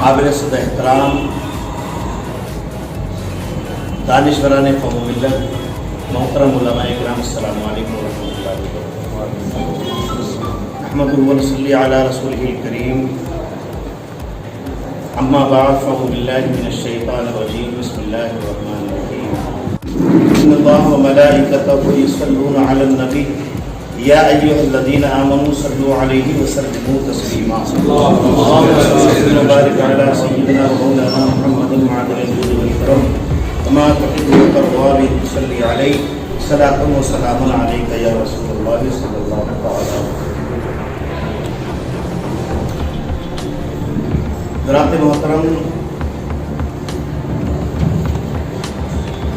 قابل صد احترام دانشوران قوم و ملت، محترم علماء کرام، السلام علیکم ورحمۃ اللہ وبرکاتہ۔ نحمدہ و نصلی علی رسولہ الکریم، اما بعد فاعوذ باللہ من الشیطان الرجیم، بسم اللہ الرحمن الرحیم۔ ان اللہ و ملائکتہ یصلون علی النبی یا ایھا الذین آمنوا صلوا علیہ وسلموا تسلیما۔ اللهم صل وبارک علی سیدنا و مولانا محمد معدن الجود والکرم کما تحب وترضى، صلی علیہ صلاۃ و سلام علیک یا رسول اللہ صلی اللہ علیہ وسلم۔ حضرات محترم،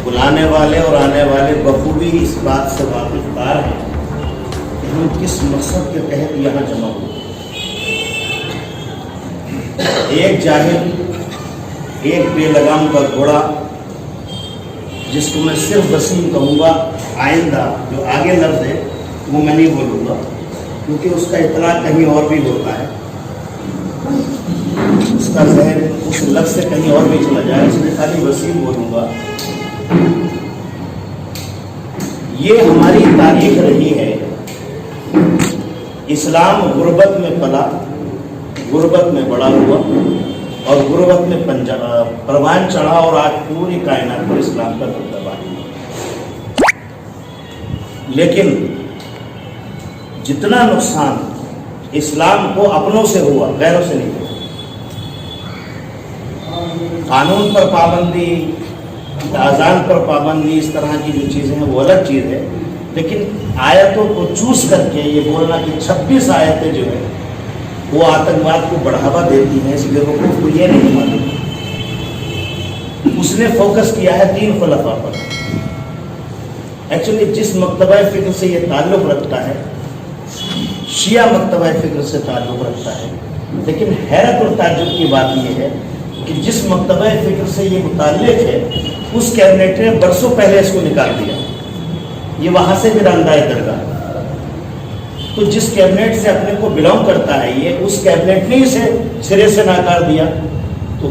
بلانے والے اور آنے والے بخوبی اس بات سے واقف دار ہیں کہ ہم کس مقصد کے تحت یہاں جمع ہوئے۔ ایک جاہل، ایک بے لگام کا گھوڑا، جس کو میں صرف وسیم کہوں گا، آئندہ جو آگے لفظ ہے وہ میں نہیں بولوں گا کیونکہ اس کا اطلاق کہیں اور بھی ہوتا ہے، اس کا ذہن اس لفظ سے کہیں اور بھی چلا جائے، اس میں خالی وسیم بولوں گا۔ یہ ہماری تاریخ رہی ہے۔ اسلام غربت میں پلا، غربت میں بڑا ہوا اور غربت میں پروان چڑھا، اور آج پوری کائنات پر اسلام کا دبدبا ہے۔ لیکن جتنا نقصان اسلام کو اپنوں سے ہوا، غیروں سے نہیں ہوا۔ قانون پر پابندی، اذان پر پابندی، اس طرح کی جو چیزیں ہیں وہ الگ چیز ہے، لیکن آیتوں کو چوز کر کے یہ بولنا کہ 26 آیتیں جو ہے وہ آتنکواد کو بڑھاوا دیتی ہیں، اس بیوقوف کو یہ نہیں معلوم۔ اس نے فوکس کیا ہے 3 خلفاء پر۔ ایکچولی جس مکتبہ فکر سے یہ تعلق رکھتا ہے، شیعہ مکتبہ فکر سے تعلق رکھتا ہے، لیکن حیرت اور تعجب کی بات یہ ہے کہ جس مکتبہ فکر سے یہ متعلق ہے، اس کیبنٹ نے برسوں پہلے اس کو نکال دیا۔ یہ وہاں سے بھی راندہ درگاہ۔ تو جس کیبنٹ سے اپنے کو بلانگ کرتا ہے یہ، اس کیبنٹ نے اسے سرے سے ناکار دیا۔ تو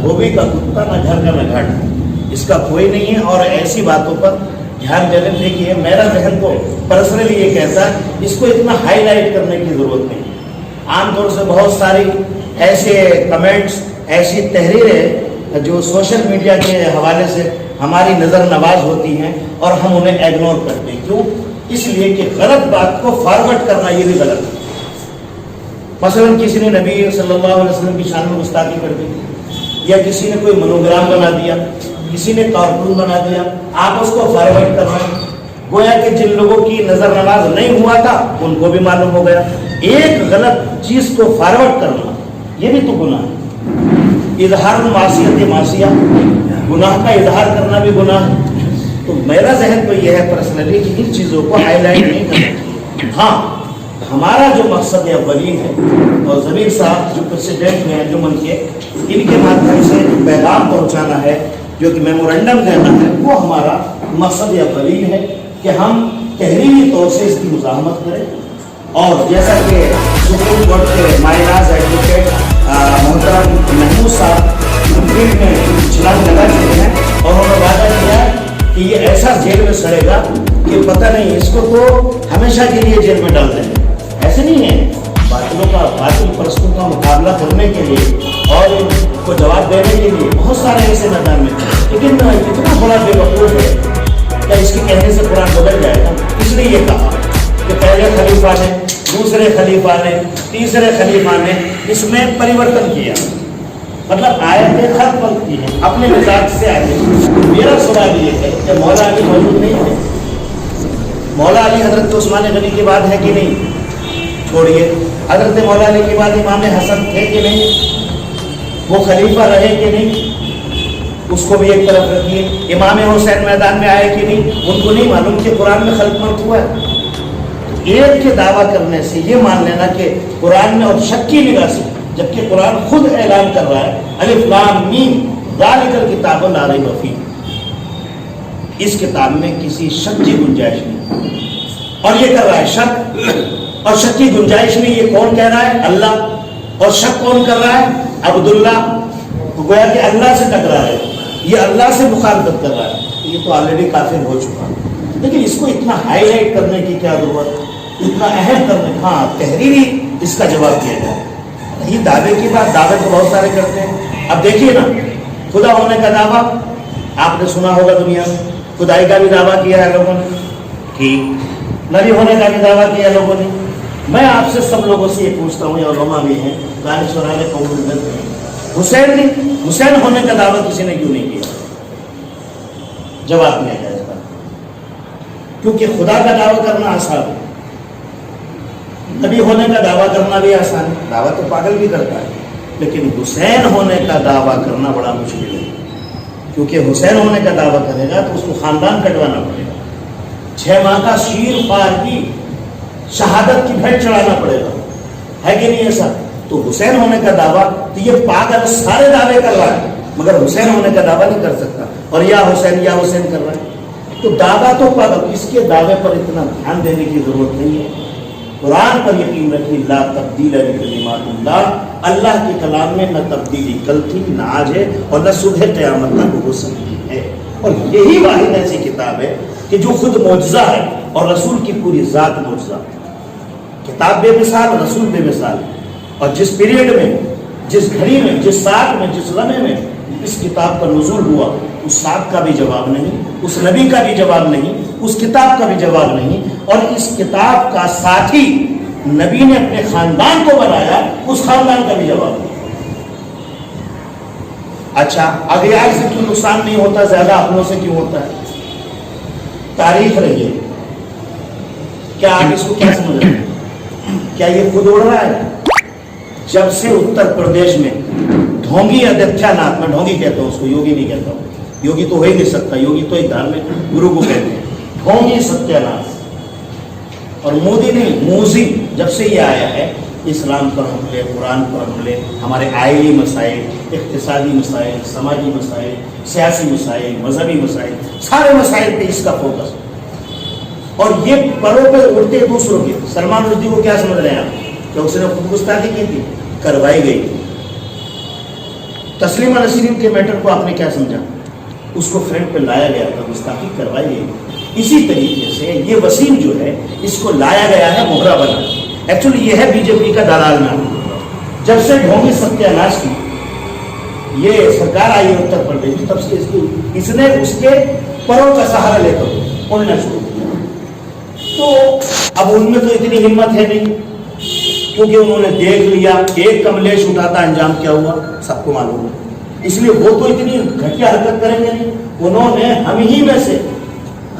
دھوبی کا کتا نہ گھر کا نہ گھاٹ، اس کا کوئی نہیں ہے۔ اور ایسی باتوں پر دھیان دینے، دیکھیے میرا ذہن تو پرسنلی یہ کہتا ہے اس کو اتنا ہائی لائٹ کرنے کی ضرورت نہیں۔ عام طور سے بہت ساری ایسے کمنٹس، ایسی تحریریں جو سوشل میڈیا کے حوالے سے ہماری نظر نواز ہوتی ہیں اور ہم انہیں اگنور کرتے ہیں۔ کیوں؟ اس لیے کہ غلط بات کو فارورڈ کرنا یہ بھی غلط ہے۔ مثلا کسی نے نبی صلی اللہ علیہ وسلم کی شان میں گستاخی کر دی، یا کسی نے کوئی منوگرام بنا دیا، کسی نے کارٹون بنا دیا، آپ اس کو فارورڈ کر رہے ہیں، گویا کہ جن لوگوں کی نظر نواز نہیں ہوا تھا ان کو بھی معلوم ہو گیا۔ ایک غلط چیز کو فارورڈ کرنا یہ بھی تو گناہ ہے۔ اظہار المعصیت معصیہ، گناہ کا اظہار کرنا بھی گناہ ہے۔ تو میرا ذہن تو یہ ہے پرسنلی کہ ان چیزوں کو ہائی لائٹ نہیں کرنا چاہیے۔ ہاں، ہمارا جو مقصد اولی ہے، اور ضمیر صاحب جو پریسیڈنٹ ہیں انجمن کے، ان کے مادھیم سے جو پیغام پہنچانا ہے، جو کہ میمورنڈم دینا ہے، وہ ہمارا مقصد اولی ہے کہ ہم تحریری طور سے اس کی مزاحمت کریں۔ اور جیسا کہ سپریم کورٹ کے مائناز ایڈوکیٹ محترم محمود صاحب سپریم میں چھلانگ لگا چکے ہیں، اور انہوں نے وعدہ کیا ہے کہ یہ ایسا جیل میں سڑے گا کہ پتہ نہیں، اس کو تو ہمیشہ کے لیے جیل میں ڈال دیں گے۔ ایسے نہیں ہے، باطل پرستوں کا مقابلہ کرنے کے لیے اور ان کو جواب دینے کے لیے بہت سارے ایسے میدان میں، لیکن اتنا بڑا بے وقوف ہے کہ اس کے کہنے سے قرآن بدل جائے گا۔ اس لیے یہ کہا کہ پہلے خلیفہ نے، دوسرے خلیفہ نے، تیسرے خلیفہ نے اس میں پریورتن کیا، مطلب آیتیں خط پلتی ہیں اپنے مزاج سے آگے۔ میرا سوال یہ ہے کہ مولا علی موجود نہیں ہے؟ مولا علی حضرت عثمان غنی کے بعد ہے کہ نہیں؟ چھوڑیے، حضرت مولا علی کے بعد امام حسن تھے کہ نہیں؟ وہ خلیفہ رہے کہ نہیں؟ اس کو بھی ایک طرف رکھیے۔ امام حسین میدان میں آئے کہ نہیں؟ ان کو نہیں معلوم کہ قرآن میں خلق مرد ہوا ہے؟ ایک کے دعویٰ کرنے سے یہ مان لینا کہ قرآن میں، اور شک کی نگاہ سے، جبکہ قرآن خود اعلان کر رہا ہے الف لام میم ذالک الکتاب لا ریب فیہ، اس کتاب میں کسی شک کی گنجائش نہیں، اور یہ کر رہا ہے شک، اور شک کی گنجائش نہیں۔ یہ کون کہہ رہا ہے؟ اللہ۔ اور شک کون کر رہا ہے؟ عبداللہ، تو گویا کہ اللہ سے ٹکرا ہے، یہ اللہ سے مخالفت کر رہا ہے، یہ تو آلریڈی کافر ہو چکا. لیکن اس کو اتنا ہائی لائٹ کرنے کی کیا ضرورت، اتنا اہم کرنے؟ ہاں تحریری اس کا جواب دیا جائے. یہ دعوے کی بات، دعوے تو بہت سارے کرتے ہیں. اب دیکھیے نا، خدا ہونے کا دعویٰ آپ نے سنا ہوگا، دنیا میں خدائی کا بھی دعویٰ کیا ہے لوگوں نے، ٹھیک، نبی ہونے کا بھی دعویٰ کیا ہے لوگوں نے. میں آپ سے سب لوگوں سے یہ پوچھتا ہوں، یہ علماء بھی ہیں، دانشوران قوم میں، حسین ہونے کا دعویٰ کسی نے کیوں نہیں کیا؟ جواب دیا جائے گا. کیونکہ خدا کا دعویٰ کرنا آسان ہے، نبی ہونے کا دعویٰ کرنا بھی آسان ہے، دعویٰ تو پاگل بھی کرتا ہے، لیکن حسین ہونے کا دعویٰ کرنا بڑا مشکل ہے. کیونکہ حسین ہونے کا دعویٰ کرے گا تو اس کو خاندان کٹوانا پڑے گا، 6 ماہ کا شیر خوار کی شہادت کی بھیٹ چڑھانا پڑے گا، ہے کہ نہیں ایسا؟ تو حسین ہونے کا دعویٰ، تو یہ پاگل سارے دعوے کر رہا ہے مگر حسین ہونے کا دعویٰ نہیں کر سکتا، اور یا حسین کر رہا ہے. تو دعویٰ تو پاگل، اس کے دعوے پر اتنا دھیان دینے کی ضرورت نہیں ہے. قرآن پر یقین رکھیے، لا تبدیل لکلمات اللہ، اللہ کے کلام میں نہ تبدیلی کل تھی، نہ آج ہے، اور نہ صبح قیامت تک ہو سکتی ہے. اور یہی واحد ایسی کتاب ہے کہ جو خود معجزہ ہے اور رسول کی پوری ذات معجزہ. کتاب بے مثال، رسول بے مثال. اور جس پیریڈ میں، جس گھڑی میں، جس ساتھ میں، جس لمحے میں اس کتاب کا نزول ہوا، اس ساتھ کا بھی جواب نہیں، اس نبی کا بھی جواب نہیں، اس کتاب کا بھی جواب نہیں، اور اس کتاب کا ساتھی نبی نے اپنے خاندان کو بنایا، اس خاندان کا بھی جواب نہیں. اچھا، اغیار سے کیوں نقصان نہیں ہوتا، زیادہ اپنوں سے کیوں ہوتا ہے؟ تاریخ رہی ہے. کیا آپ اس کو کیا سمجھ رہے ہیں؟ کیا یہ خود اڑ رہا ہے؟ جب سے اتر پردیش میں ڈھونگی آدتیہ ناتھ، میں ڈھونگی کہتا ہوں اس کو، یوگی نہیں کہتا ہوں، یوگی تو ہو ہی نہیں سکتا، یوگی تو ایک دھارمک گرو کو کہتے ہیں. ڈھونگی ستیہ ناتھ اور مودی نہیں، موزی، جب سے یہ آیا ہے، اسلام پر حملے، قرآن پر حملے، ہمارے آئلی مسائل، اقتصادی مسائل، سماجی مسائل، سیاسی مسائل، مذہبی مسائل، سارے مسائل پہ اس کا فوکس. اور یہ پروں پہ اڑتے دوسروں کے. سلمان رشدی کو کیا سمجھ رہے ہیں آپ؟ کہ اس نے خود گستاخی کی تھی، کروائی گئی. تسلیمہ نسرین کے میٹر کو آپ نے کیا سمجھا؟ اس کو فرنٹ پہ لایا گیا تھا، گستاخی کروائی گئی. اسی طریقے سے یہ وسیم جو ہے، اس کو لایا گیا ہے مہرا بنا. ایکچولی یہ ہے بی جے پی کا دلال نام. جب سے ڈھونگی ستیہ ناش کی یہ سرکار آئی ہے اتر پردیش، تب سے اس نے اس کے پروں کا سہارا لے کر اڑنا شروع کیا. تو اب ان میں تو اتنی ہمت ہے نہیں، کیونکہ انہوں نے دیکھ لیا ایک کملیش اٹھاتا انجام کیا ہوا سب کو معلوم ہے. اس لیے وہ تو اتنی گھٹیا حرکت کریں گے نہیں. انہوں نے ہم ہی میں سے،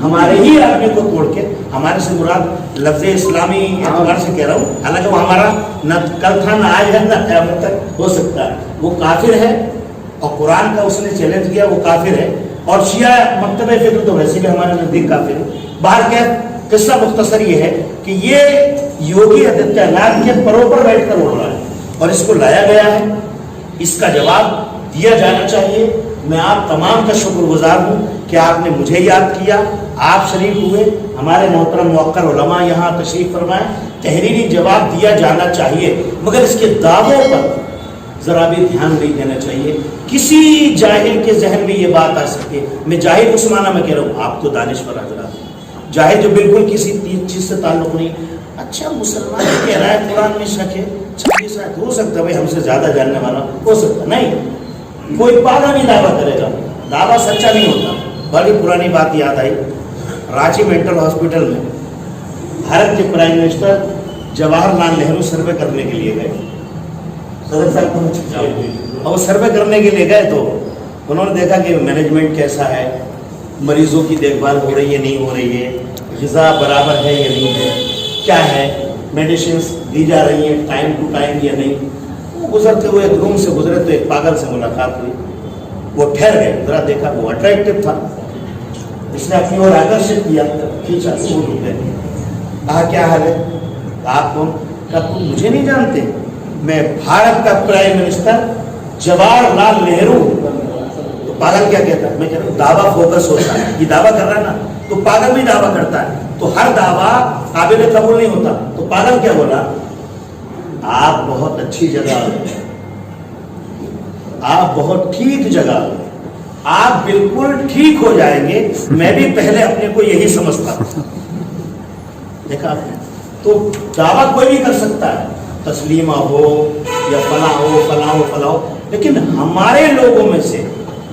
ہمارے ہی آدمی کو توڑ کے، ہمارے سے مراد لفظ اسلامی اعتبار سے کہہ رہا ہوں، حالانکہ وہ ہمارا نہ کل تھا، نہ آج ہے، نہ قیامت تک ہو سکتا ہے. وہ کافر ہے، اور قرآن کا اس نے چیلنج کیا، وہ کافر ہے. اور شیعہ مکتبہ فکر تو ویسے بھی ہمارے نزدیک کافر ہے. باہر کیا قصہ مختصر یہ ہے کہ یہ یوگی آدتیہ ناتھ کے پروں پر بیٹھ کر اڑ رہا ہے، اور اس کو لایا گیا ہے. اس کا جواب دیا جانا چاہیے. میں آپ تمام کا شکر گزار ہوں کہ آپ نے مجھے یاد کیا، آپ شریک ہوئے، ہمارے محترم موقر علماء یہاں تشریف فرمائے. تحریری جواب دیا جانا چاہیے، مگر اس کے دعووں پر ذرا بھی دھیان نہیں دینا چاہیے. کسی جاہل کے ذہن میں یہ بات آ سکے، میں جاہل اس معنی میں کہہ رہا ہوں، آپ تو دانشور حضرات، جاہل جو بالکل کسی چیز سے تعلق نہیں. اچھا مسلمان کہہ رہا ہے قرآن میں شک ہے، 26 آیت، ہو سکتا ہے بھائی ہم سے زیادہ جاننے والا ہو سکتا نہیں. کوئی پاگل نہیں دعویٰ کرے گا، دعویٰ سچا نہیں ہوتا. بڑی پرانی بات یاد آئی، رانچی مینٹل ہاسپٹل میں بھارت کے prime minister Jawahar Lal Nehru survey کرنے کے لیے گئے. صدر صاحب کو وہ سروے کرنے کے لیے گئے تو انہوں نے دیکھا کہ مینجمنٹ کیسا ہے، مریضوں کی دیکھ بھال ہو رہی ہے نہیں ہو رہی ہے، غذا برابر ہے یا نہیں ہے، کیا ہے، میڈیسنس دی جا رہی ہیں ٹائم ٹو ٹائم یا نہیں. وہ گزرتے ہوئے ایک روم سے گزرے تو ایک پاگل سے ملاقات ہوئی. وہ ٹھہر گئے، ذرا دیکھا، وہ اٹریکٹیو تھا. اس نے اپنی اور آکرشت کیا، کھینچا، سوٹ ہو گئے. کہا کیا حال ہے، آپ کون؟ کہا تم مجھے نہیں جانتے، میں بھارت کا پرائم منسٹر جواہر لال نہرو. تو پاگل کیا کہتا ہے؟ میں کہہ رہا ہوں دعویٰ فوکس ہوتا ہے. یہ دعویٰ کر رہا ہے نا، تو پاگل بھی دعویٰ کرتا ہے، تو ہر دعویٰ قابل قبول نہیں ہوتا. تو پاگل کیا بولا؟ آپ بہت اچھی جگہ ہیں، آپ بہت ٹھیک جگہ ہیں، آپ بالکل ٹھیک ہو جائیں گے. میں بھی پہلے اپنے کو یہی سمجھتا تھا. دیکھا آپ نے، تو دعوت کوئی بھی کر سکتا ہے، تسلیمہ ہو یا فلاں ہو فلاں ہو فلاں ہو، لیکن ہمارے لوگوں میں سے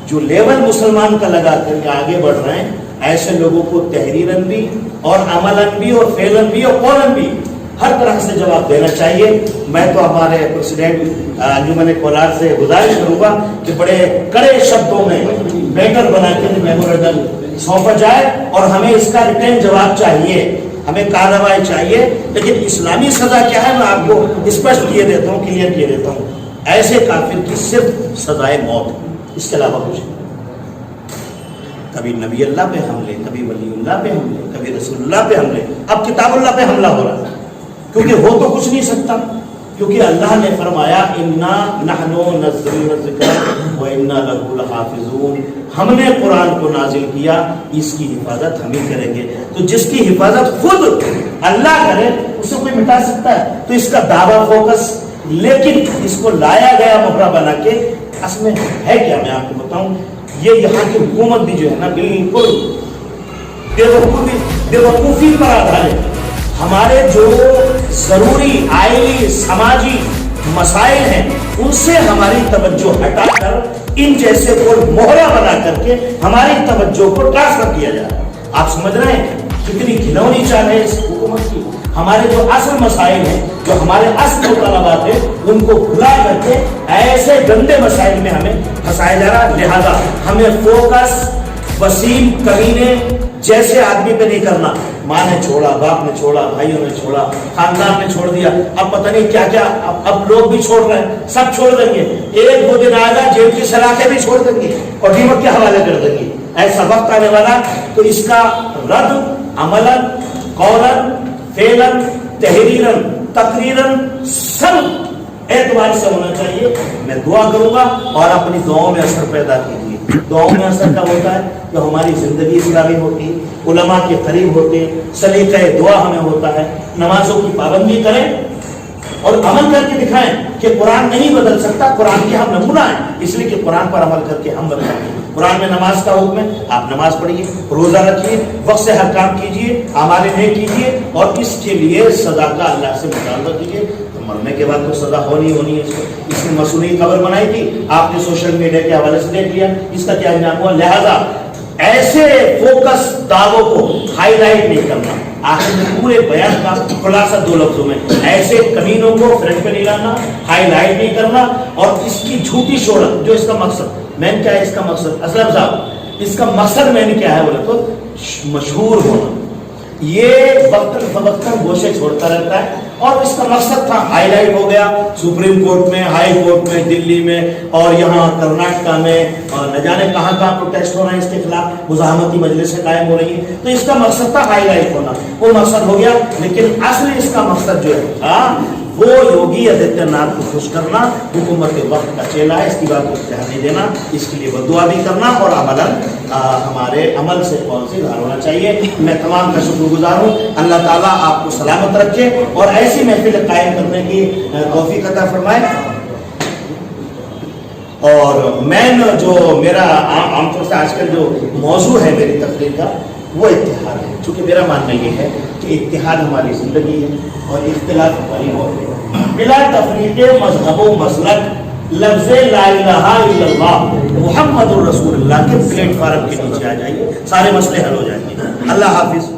جو لیول مسلمان کا لگا کر کے آگے بڑھ رہے ہیں، ایسے لوگوں کو تحریراً بھی اور عملاً بھی اور فعلاً بھی اور قولاً بھی ہر طرح سے جواب دینا چاہیے. میں تو ہمارے پریزیڈنٹ انجمن کولار سے گزارش کروں گا کہ بڑے کڑے شبدوں میں بیٹر بنا کے میمورنڈم سونپا جائے اور ہمیں اس کا ریٹرن جواب چاہیے، ہمیں کارروائی چاہیے. لیکن اسلامی سزا کیا ہے میں آپ کو اسپشٹ کیے دیتا ہوں، کلیئر کیے دیتا ہوں. ایسے کافر کی صرف سزائے موت، اس کے علاوہ کچھ نہیں. کبھی نبی اللہ پہ حملے، کبھی ولی اللہ پہ حملے، کبھی رسول اللہ پہ حملے، اب کتاب اللہ پہ حملہ ہو رہا ہے، کیونکہ ہو تو کچھ نہیں سکتا، کیونکہ اللہ نے فرمایا انا نحن نزلنا الذکر وانا لہ لحافظون، ہم نے قرآن کو نازل کیا، اس کی حفاظت ہم ہی کریں گے. تو جس کی حفاظت خود اللہ کرے اسے کوئی مٹا سکتا ہے؟ تو اس کا دعویٰ فوکس، لیکن اس کو لایا گیا محرہ بنا کے اصل میں ہے کیا میں آپ کو بتاؤں. یہ یہاں کی حکومت بھی جو ہے نا بالکل بے وقوفی پر آدھارت. ہمارے جو ضروری آئلی سماجی مسائل ہیں ان سے ہماری توجہ ہٹا کر ان جیسے کو مہرہ بنا کر کے ہماری توجہ کو ٹرانسفر کیا جا رہا ہے. آپ سمجھ رہے ہیں کتنی گھنونی چال ہے اس حکومت کی. ہمارے جو اصل مسائل ہیں، جو ہمارے اصل مطالبات ہیں، ان کو بھلا کر کے ایسے گندے مسائل میں ہمیں پھنسایا جا رہا. لہذا ہمیں فوکس وسیم کمینے جیسے آدمی پہ نہیں کرنا. ماں نے چھوڑا، باپ نے چھوڑا، بھائیوں نے چھوڑا، خاندان نے چھوڑ دیا، اب پتہ نہیں کیا کیا، اب لوگ بھی چھوڑ رہے ہیں، سب چھوڑ دیں گے. ایک دو دن آئے گا جیب کی سلاخیں بھی چھوڑ دیں گے اور دیمک کے حوالے کر دیں گے. ایسا وقت آنے والا. تو اس کا رد عملاً، قولاً، فعلاً، تحریراً، تقریراً سب اعتبار سے ہونا چاہیے. میں دعا کروں گا اور اپنی دعاؤں میں اثر پیدا کیجیے. دعاؤں میں اثر کیا ہوتا ہے کہ ہماری زندگی اسلامی ہوتی ہے، علماء کے قریب ہوتے ہیں، سلیقہ دعا ہمیں ہوتا ہے، نمازوں کی پابندی کریں اور عمل کر کے دکھائیں کہ قرآن نہیں بدل سکتا، قرآن کے ہم نمونہ ہیں، اس لیے کہ قرآن پر عمل کر کے ہم بدلیں گے. قرآن میں نماز کا حکم ہے، آپ نماز پڑھیے، روزہ رکھیے، وقت سے ہر کام کیجیے، اعمال نیک کیجیے اور اس کے لیے سزا کا اللہ سے مطالبہ کیجیے. تو مرنے کے بعد تو سزا ہونی ہے. اس نے مصنوعی خبر بنائی تھی، آپ نے سوشل میڈیا کے حوالے سے دیکھ لیا، اس کا کیا انجام ہوا. لہذا ایسے فوکس دعووں کو ہائی لائٹ نہیں کرنا. آخر میں پورے بیان کا خلاصہ دو لفظوں میں، ایسے کمینوں کو فرنٹ پہ نہیں لانا، ہائی لائٹ نہیں کرنا اور اس کی جھوٹی شہرت جو اس کا مقصد مین کیا ہے. اس کا مقصد اسلم صاحب، اس کا مقصد مین کیا ہے بولے تو مشہور ہونا. یہ وقتاً فوقتاً گوشے چھوڑتا رہتا ہے اور اس کا مقصد تھا ہائی لائٹ ہو گیا سپریم کورٹ میں، ہائی کورٹ میں، دلی میں اور یہاں کرناٹکا میں، اور نہ جانے کہاں کہاں پروٹیسٹ ہو رہے ہیں اس کے خلاف، مزاحمتی مجلسیں قائم ہو رہی ہیں. تو اس کا مقصد تھا ہائی لائٹ ہونا، وہ مقصد ہو گیا. لیکن اصل اس کا مقصد جو ہے وہ یوگی آدتیہ ناتھ کو خوش کرنا، حکومت وقت کا چیلا ہے، اس کی بات کو اختیار نہیں دینا، اس کے لیے بدعا بھی کرنا اور عملاً ہمارے عمل سے قول سے اظہار ہونا چاہیے. میں تمام کا شکر گزار ہوں. اللہ تعالیٰ آپ کو سلامت رکھے اور ایسی محفل قائم کرنے کی توفیق عطا فرمائے. اور مین جو میرا عام طور سے آج کل جو موضوع ہے میری تقریر کا وہ اتحاد ہے، چونکہ میرا ماننا یہ ہے کہ اتحاد ہماری زندگی ہے اور اختلاف ہماری موت ہے. بلا تفریق مذہب و مسلک لفظ لا الہ الا اللہ محمد الرسول اللہ کے پلیٹ فارم کے نیچے آ جائیے، سارے مسئلے حل ہو جائیں گے. اللہ حافظ.